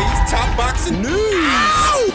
today's top boxing news. Ow!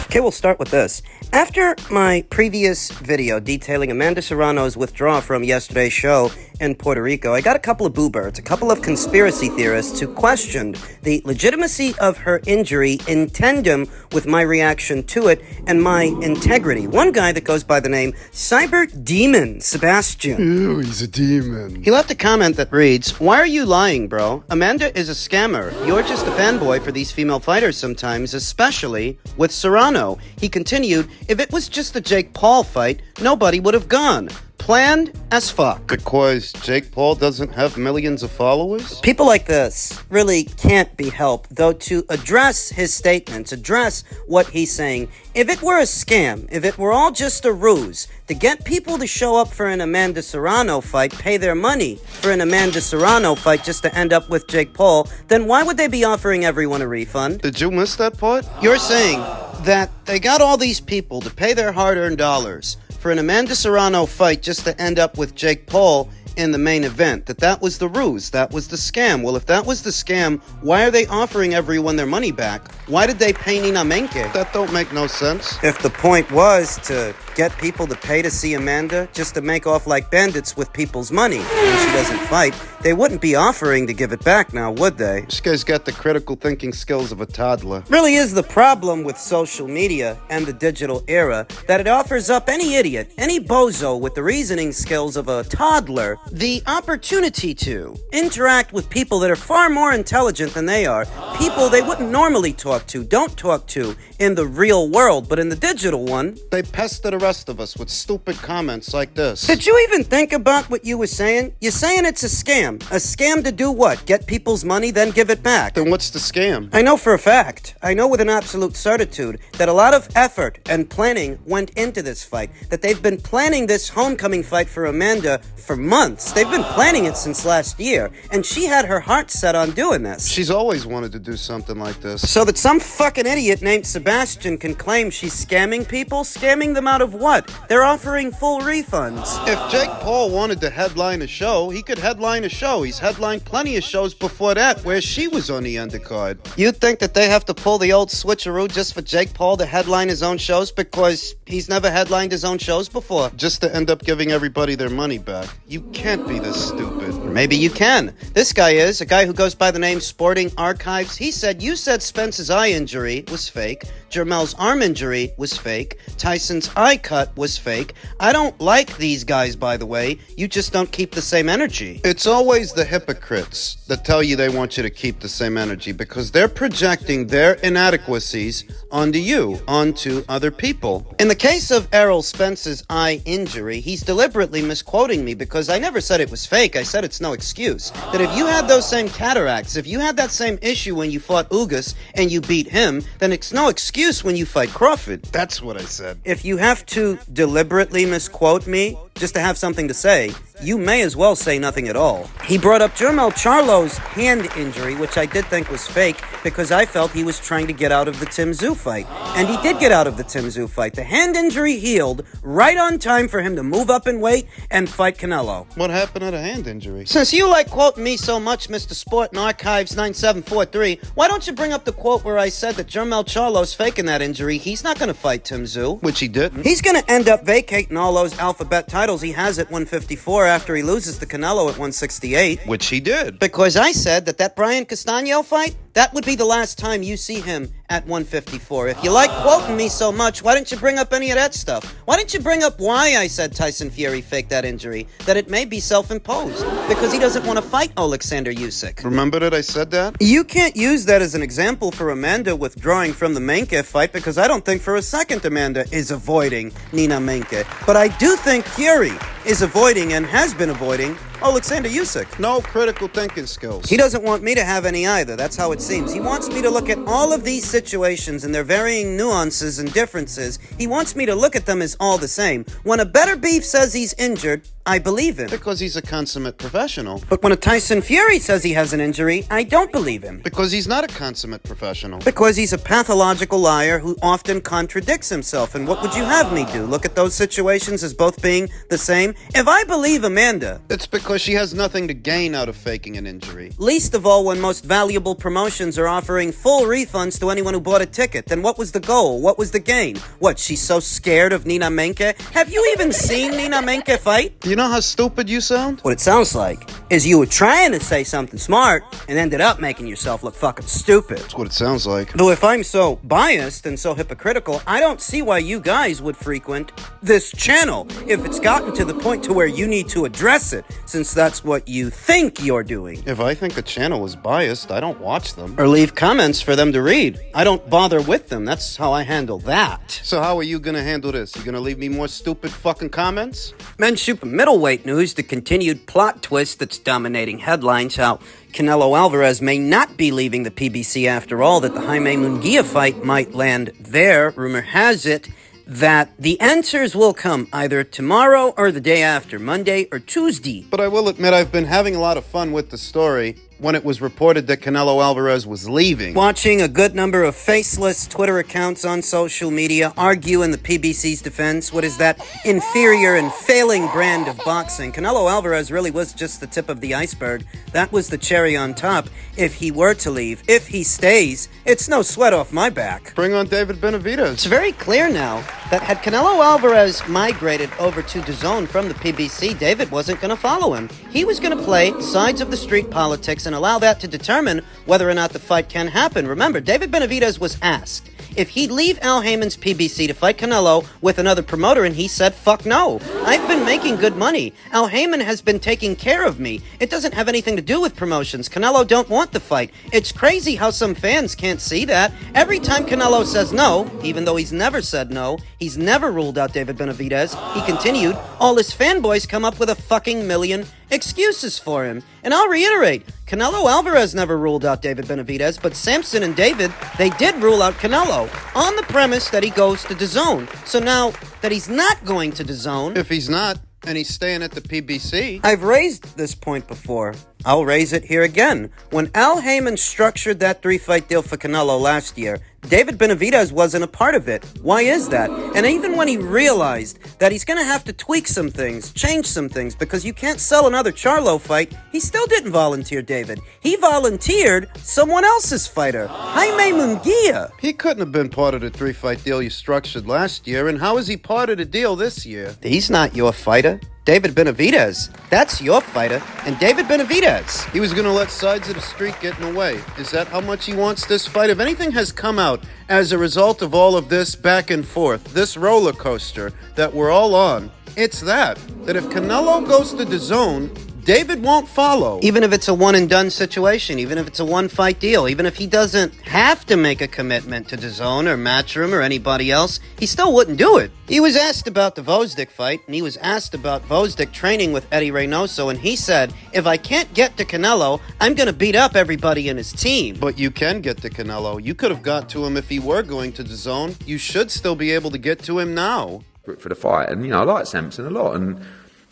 Okay, we'll start with this. After my previous video detailing Amanda Serrano's withdrawal from yesterday's show in Puerto Rico, I got a couple of boo birds, a couple of conspiracy theorists who questioned the legitimacy of her injury in tandem with my reaction to it and my integrity. One guy that goes by the name Cyber Demon Sebastian. Ew, he's a demon. He left a comment that reads, "Why are you lying, bro? Amanda is a scammer. You're just a fanboy for these female fighters sometimes, especially with Serrano." He continued, "If it was just the Jake Paul fight, nobody would have gone. Planned as fuck." Because Jake Paul doesn't have millions of followers? People like this really can't be helped, though to address his statements, address what he's saying, if it were a scam, if it were all just a ruse, to get people to show up for an Amanda Serrano fight, pay their money for an Amanda Serrano fight just to end up with Jake Paul, then why would they be offering everyone a refund? Did you miss that part? You're saying that they got all these people to pay their hard-earned dollars for an Amanda Serrano fight just to end up with Jake Paul in the main event, that was the ruse, that was the scam. Well, if that was the scam, why are they offering everyone their money back? Why did they pay Nina Menke? That don't make no sense. If the point was to get people to pay to see Amanda just to make off like bandits with people's money when she doesn't fight, they wouldn't be offering to give it back now, would they? This guy's got the critical thinking skills of a toddler. Really is the problem with social media and the digital era, that it offers up any idiot, any bozo with the reasoning skills of a toddler, the opportunity to interact with people that are far more intelligent than they are, people they wouldn't normally talk to, don't talk to in the real world, but in the digital one. They pester the rest of us with stupid comments like this. Did you even think about what you were saying? You're saying it's a scam. A scam to do what? Get people's money, then give it back. Then what's the scam? I know for a fact, I know with an absolute certitude, that a lot of effort and planning went into this fight. That they've been planning this homecoming fight for Amanda for months. They've been planning it since last year, and she had her heart set on doing this. She's always wanted to do something like this. So that some fucking idiot named Sebastian can claim she's scamming people? Scamming them out of what? They're offering full refunds. If Jake Paul wanted to headline a show, he could headline a show. He's headlined plenty of shows before that where she was on the undercard. You think that they have to pull the old switcheroo just for Jake Paul to headline his own shows because he's never headlined his own shows before? Just to end up giving everybody their money back. You can't be this stupid. Maybe you can. This guy is, a guy who goes by the name Sporting Archives. He said, "You said Spence's eye injury was fake. Jermel's arm injury was fake. Tyson's eye cut was fake. I don't like these guys, by the way. You just don't keep the same energy." It's always the hypocrites that tell you they want you to keep the same energy because they're projecting their inadequacies onto you, onto other people. In the case of Errol Spence's eye injury, he's deliberately misquoting me because I never said it was fake. I said it's no excuse. That if you had those same cataracts, if you had that same issue when you fought Ugas and you beat him, then it's no excuse when you fight Crawford. That's what I said. If you have to deliberately misquote me just to have something to say, you may as well say nothing at all. He brought up Jermel Charlo's hand injury, which I did think was fake because I felt he was trying to get out of the Tim Tszyu fight. And he did get out of the Tim Tszyu fight. The hand injury healed right on time for him to move up in weight and fight Canelo. What happened to the hand injury? Since you like quoting me so much, Mr. Sport and Archives 9743, why don't you bring up the quote where I said that Jermel Charlo's faking that injury? He's not going to fight Tim Tszyu. Which he didn't. He's going to end up vacating all those alphabet titles he has at 154 after he loses to Canelo at 168. Which he did. Because I said that Brian Castano fight, that would be the last time you see him at 154. If you like quoting me so much, why didn't you bring up any of that stuff? Why didn't you bring up why I said Tyson Fury faked that injury? That it may be self-imposed. Because he doesn't want to fight Alexander Usyk. Remember that I said that? You can't use that as an example for Amanda withdrawing from the Menke fight because I don't think for a second Amanda is avoiding Nina Menke. But I do think Fury is avoiding and has been avoiding Alexander Usyk. No critical thinking skills. He doesn't want me to have any either. That's how it seems. He wants me to look at all of these situations and their varying nuances and differences. He wants me to look at them as all the same. When a better beef says he's injured, I believe him. Because he's a consummate professional. But when a Tyson Fury says he has an injury, I don't believe him. Because he's not a consummate professional. Because he's a pathological liar who often contradicts himself. And what would you have me do? Look at those situations as both being the same? If I believe Amanda... It's because she has nothing to gain out of faking an injury. Least of all when most valuable promotions are offering full refunds to anyone who bought a ticket. Then what was the goal? What was the gain? What, she's so scared of Nina Menke? Have you even seen Nina Menke fight? Do you know how stupid you sound? What it sounds like is you were trying to say something smart and ended up making yourself look fucking stupid. That's what it sounds like. Though if I'm so biased and so hypocritical, I don't see why you guys would frequent this channel if it's gotten to the point to where you need to address it, since that's what you think you're doing. If I think a channel is biased, I don't watch them. Or leave comments for them to read. I don't bother with them. That's how I handle that. So how are you gonna handle this? You gonna leave me more stupid fucking comments? Men's super middleweight news, the continued plot twist that's dominating headlines, how Canelo Alvarez may not be leaving the PBC after all, that the Jaime Munguia fight might land there. Rumor has it that the answers will come either tomorrow or the day after, Monday or Tuesday. But I will admit I've been having a lot of fun with the story when it was reported that Canelo Alvarez was leaving. Watching a good number of faceless Twitter accounts on social media argue in the PBC's defense what is that inferior and failing brand of boxing. Canelo Alvarez really was just the tip of the iceberg. That was the cherry on top. If he were to leave, if he stays, it's no sweat off my back. Bring on David Benavidez. It's very clear now that had Canelo Alvarez migrated over to DAZN from the PBC, David wasn't going to follow him. He was going to play sides of the street politics and allow that to determine whether or not the fight can happen. Remember, David Benavidez was asked if he'd leave Al Heyman's PBC to fight Canelo with another promoter, and he said, fuck no. I've been making good money. Al Heyman has been taking care of me. It doesn't have anything to do with promotions. Canelo don't want the fight. It's crazy how some fans can't see that. Every time Canelo says no, even though he's never said no, he's never ruled out David Benavidez, he continued, all his fanboys come up with a fucking million excuses for him. And I'll reiterate, Canelo Alvarez never ruled out David Benavidez, but Samson and David, they did rule out Canelo on the premise that he goes to DAZN. So now that he's not going to DAZN... If he's not, and he's staying at the PBC... I've raised this point before. I'll raise it here again. When Al Heyman structured that 3-fight deal for Canelo last year, David Benavidez wasn't a part of it. Why is that? And even when he realized that he's going to have to tweak some things, change some things, because you can't sell another Charlo fight, he still didn't volunteer David. He volunteered someone else's fighter, Jaime Munguia. He couldn't have been part of the 3-fight deal you structured last year, and how is he part of the deal this year? He's not your fighter. David Benavidez. That's your fighter. And David Benavidez. He was going to let sides of the street get in the way. Is that how much he wants this fight? If anything has come out as a result of all of this back and forth, this roller coaster that we're all on, it's that if Canelo goes to DAZN, David won't follow. Even if it's a one-and-done situation, even if it's a one-fight deal, even if he doesn't have to make a commitment to DAZN or Matchroom or anybody else, he still wouldn't do it. He was asked about the Gvozdyk fight, and he was asked about Gvozdyk training with Eddie Reynoso, and he said, if I can't get to Canelo, I'm going to beat up everybody in his team. But you can get to Canelo. You could have got to him if he were going to DAZN. You should still be able to get to him now. For the fight, and I like Samson a lot, and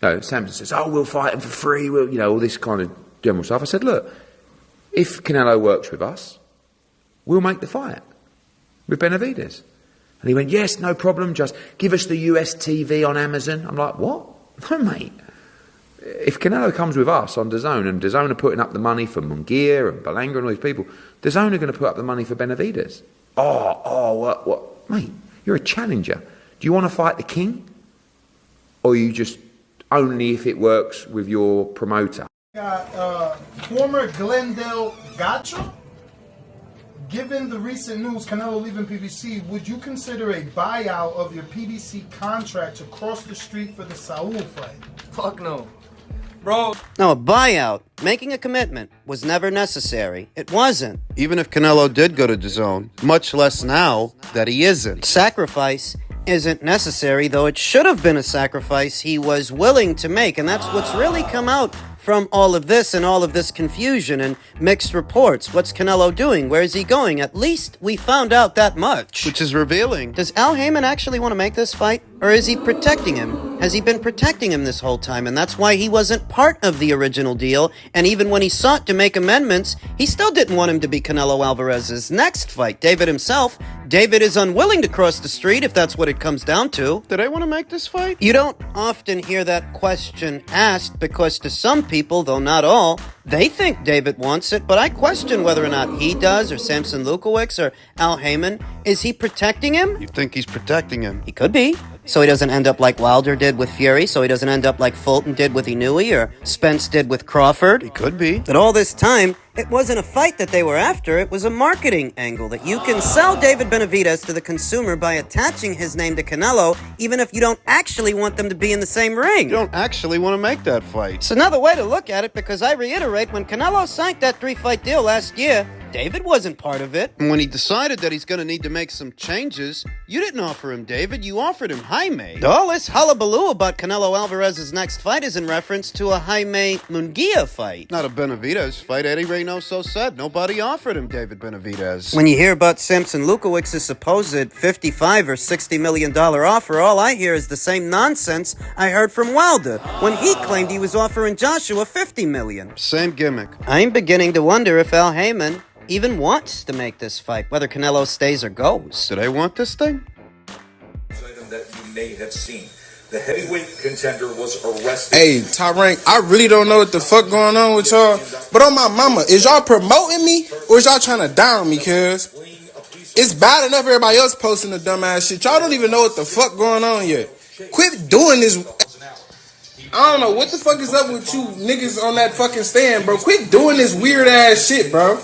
Samson says, oh, we'll fight him for free, we'll, all this kind of general stuff. I said, look, if Canelo works with us, we'll make the fight with Benavidez. And he went, yes, no problem, just give us the US TV on Amazon. I'm like, what? No, mate. If Canelo comes with us on DAZN, and DAZN are putting up the money for Munguia and Berlanga and all these people, DAZN are going to put up the money for Benavidez. What? Mate, you're a challenger. Do you want to fight the king? Or you just only if it works with your promoter? Former Glendale Gotcha. Given the recent news, Canelo leaving PBC, would you consider a buyout of your PBC contract to cross the street for the Saul fight? Fuck no. Bro. No, a buyout, making a commitment, was never necessary. It wasn't. Even if Canelo did go to DAZN, much less now that he isn't. Sacrifice isn't necessary, though it should have been a sacrifice he was willing to make, and that's what's really come out from all of this and all of this confusion and mixed reports. What's Canelo doing? Where is he going? At least we found out that much. Which is revealing. Does Al Heyman actually want to make this fight, or is he protecting him? Has he been protecting him this whole time? And that's why he wasn't part of the original deal. And even when he sought to make amendments, he still didn't want him to be Canelo Alvarez's next fight. David himself, David is unwilling to cross the street if that's what it comes down to. Did I want to make this fight? You don't often hear that question asked because to some people, though not all, they think David wants it, but I question whether or not he does, or Samson Lukowicz, or Al Heyman. Is he protecting him? You think he's protecting him? He could be. So he doesn't end up like Wilder did with Fury, so he doesn't end up like Fulton did with Inoue, or Spence did with Crawford. He could be. But all this time, it wasn't a fight that they were after, it was a marketing angle that you can sell David Benavidez to the consumer by attaching his name to Canelo, even if you don't actually want them to be in the same ring. You don't actually want to make that fight. It's another way to look at it, because I reiterate, when Canelo signed that 3-fight deal last year, David wasn't part of it. And when he decided that he's going to need to make some changes, you didn't offer him David, you offered him Jaime. All this hullabaloo about Canelo Alvarez's next fight is in reference to a Jaime Munguia fight. Not a Benavidez fight. Eddie Reynoso said nobody offered him David Benavidez. When you hear about Samson Lukowicz's supposed $55 or $60 million offer, all I hear is the same nonsense I heard from Wilder when he claimed he was offering Joshua $50 million. Same gimmick. I'm beginning to wonder if Al Heyman even wants to make this fight, whether Canelo stays or goes. Did I want this thing? Item that you may have seen. The heavyweight contender was arrested. Hey, Toprank, I really don't know what the fuck going on with y'all, but on my mama, is y'all promoting me or is y'all trying to down me, cuz? It's bad enough everybody else posting the dumbass shit. Y'all don't even know what the fuck going on yet. Quit doing this. I don't know what the fuck is up with you niggas on that fucking stand, bro. Quit doing this weird ass shit, bro.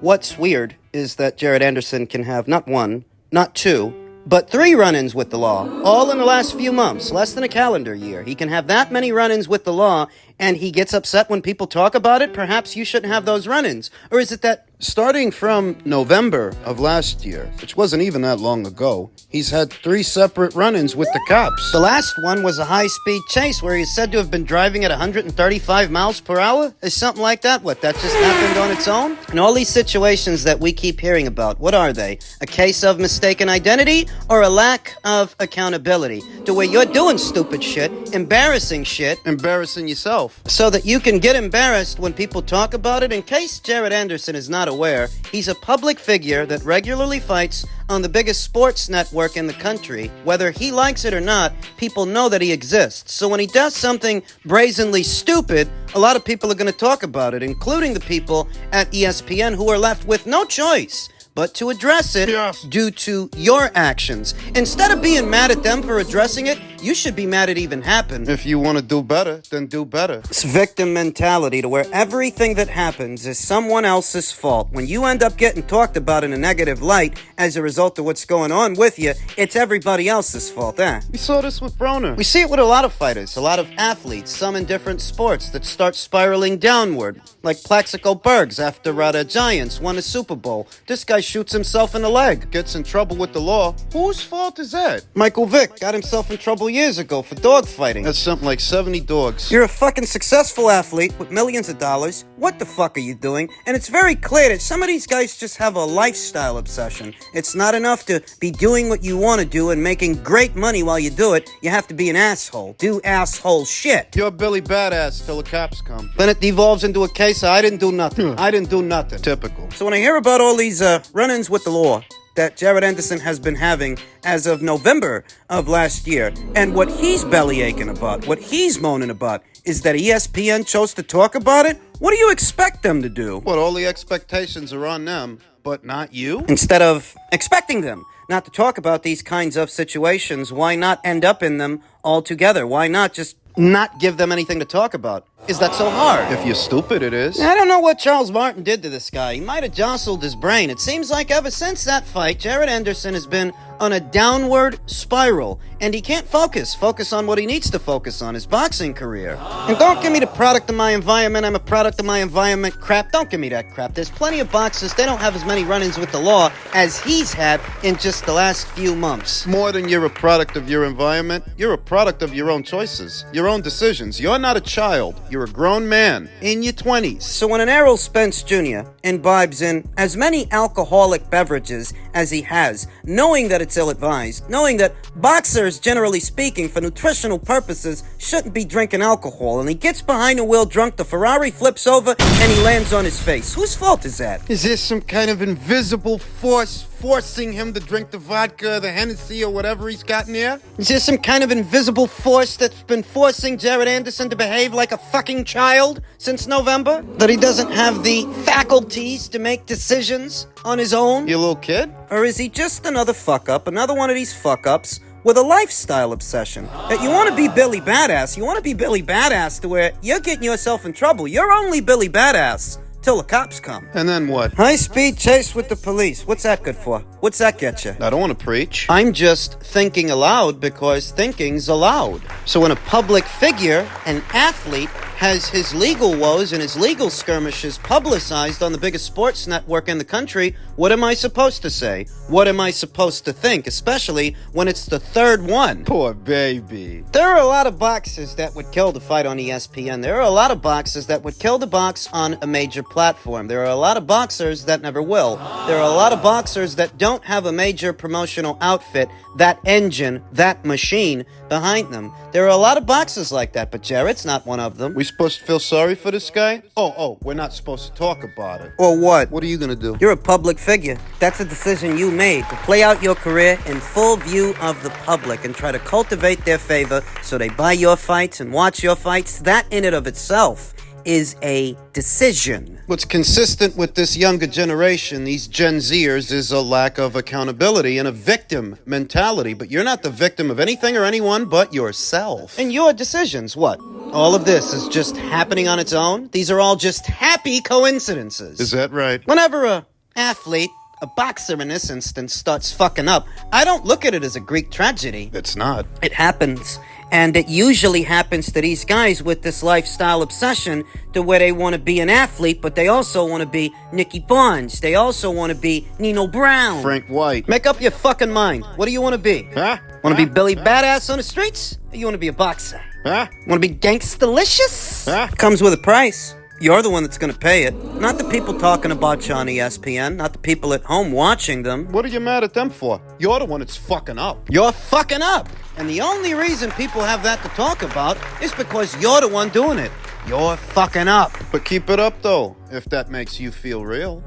What's weird is that Jared Anderson can have not one, not two, but 3 run-ins with the law, all in the last few months, less than a calendar year. He can have that many run-ins with the law, and he gets upset when people talk about it. Perhaps you shouldn't have those run-ins. Or is it that starting from November of last year, which wasn't even that long ago, he's had 3 separate run-ins with the cops. the last one was a high-speed chase where he's said to have been driving at 135 miles per hour? Or something like that? What, that just happened on its own? And all these situations that we keep hearing about, what are they? A case of mistaken identity or a lack of accountability? To where you're doing stupid shit, embarrassing shit, Embarrassing yourself. so that you can get embarrassed when people talk about it. In case Jared Anderson is not aware, he's a public figure that regularly fights on the biggest sports network in the country. Whether he likes it or not, people know that he exists. So when he does something brazenly stupid, a lot of people are going to talk about it, including the people at ESPN who are left with no choice but to address it due to your actions. Instead of being mad at them for addressing it, you should be mad it even happened. If you want to do better, then do better. It's victim mentality to where everything that happens is someone else's fault. When you end up getting talked about in a negative light as a result of what's going on with you, it's everybody else's fault, eh? We saw this with Broner. We see it with a lot of fighters, a lot of athletes, some in different sports that start spiraling downward, like Plaxico Bergs after the Giants won a Super Bowl. This guy shoots himself in the leg. Gets in trouble with the law. Whose fault is that? Michael Vick got himself in trouble years ago for dog fighting. That's something like 70 dogs. You're a fucking successful athlete with millions of dollars. What the fuck are you doing? And it's very clear that some of these guys just have a lifestyle obsession. It's not enough to be doing what you want to do and making great money while you do it. You have to be an asshole. Do asshole shit. You're Billy Badass till the cops come. Then it devolves into a case of I didn't do nothing. I didn't do nothing. Typical. So when I hear about all these run-ins with the law that Jared Anderson has been having as of November of last year, and what he's belly aching about, what he's moaning about, is that ESPN chose to talk about it? What do you expect them to do? What, all the expectations are on them, but not you? Instead of expecting them not to talk about these kinds of situations, why not end up in them altogether? Why not just not give them anything to talk about? Is that so hard? If you're stupid, it is. I don't know what Charles Martin did to this guy. He might have jostled his brain. It seems like ever since that fight, Jared Anderson has been on a downward spiral, and he can't focus on what he needs to focus on, his boxing career. And don't give me the product of my environment, I'm a product of my environment crap. Don't give me that crap. There's plenty of boxers, they don't have as many run-ins with the law as he's had in just the last few months. More than you're a product of your environment, you're a product of your own choices, your own decisions. You're not a child. You're a grown man in your 20s. So when an Errol Spence Jr. imbibes in as many alcoholic beverages as he has, knowing that it's ill-advised, knowing that boxers, generally speaking, for nutritional purposes, shouldn't be drinking alcohol, and he gets behind the wheel drunk, the Ferrari flips over, and he lands on his face. Whose fault is that? Is there some kind of invisible force forcing him to drink the vodka, the Hennessy, or whatever he's got in there? Is there some kind of invisible force that's been forcing Jared Anderson to behave like a fucking child since November? That he doesn't have the faculties to make decisions on his own? You little kid? Or is he just another fuck-up, another one of these fuck-ups with a lifestyle obsession? That you want to be Billy Badass, you want to be Billy Badass to where you're getting yourself in trouble. You're only Billy Badass till the cops come. And then what? High-speed chase with the police. What's that good for? What's that get you? I don't want to preach. I'm just thinking aloud because thinking's allowed. So when a public figure, an athlete, has his legal woes and his legal skirmishes publicized on the biggest sports network in the country, what am I supposed to say? What am I supposed to think? Especially when it's the third one. Poor baby. There are a lot of boxers that would kill to fight on ESPN. There are a lot of boxers that would kill to box on a major platform. There are a lot of boxers that never will. There are a lot of boxers that don't have a major promotional outfit, that engine, that machine behind them. There are a lot of boxers like that, but Jared's not one of them. We supposed to feel sorry for this guy? Oh, we're not supposed to talk about it. Or what? What are you gonna do? You're a public figure. That's a decision you made to play out your career in full view of the public and try to cultivate their favor so they buy your fights and watch your fights. That in and of itself is a decision. What's consistent with this younger generation, these Gen Zers, is a lack of accountability and a victim mentality. But you're not the victim of anything or anyone but yourself. And your decisions, what? All of this is just happening on its own? These are all just happy coincidences. Is that right? Whenever a athlete, a boxer in this instance, starts fucking up, I don't look at it as a Greek tragedy. It's not. It happens. And it usually happens to these guys with this lifestyle obsession to where they want to be an athlete, but they also want to be Nicky Barnes. They also want to be Nino Brown. Frank White. Make up your fucking mind. What do you want to be? Huh? Want to be Billy Badass on the streets? Or you want to be a boxer? Huh? Want to be gangsta-licious? Huh? Comes with a price. You're the one that's going to pay it. Not the people talking about you on ESPN. Not the people at home watching them. What are you mad at them for? You're the one that's fucking up. You're fucking up. And the only reason people have that to talk about is because you're the one doing it. You're fucking up. But keep it up, though, if that makes you feel real.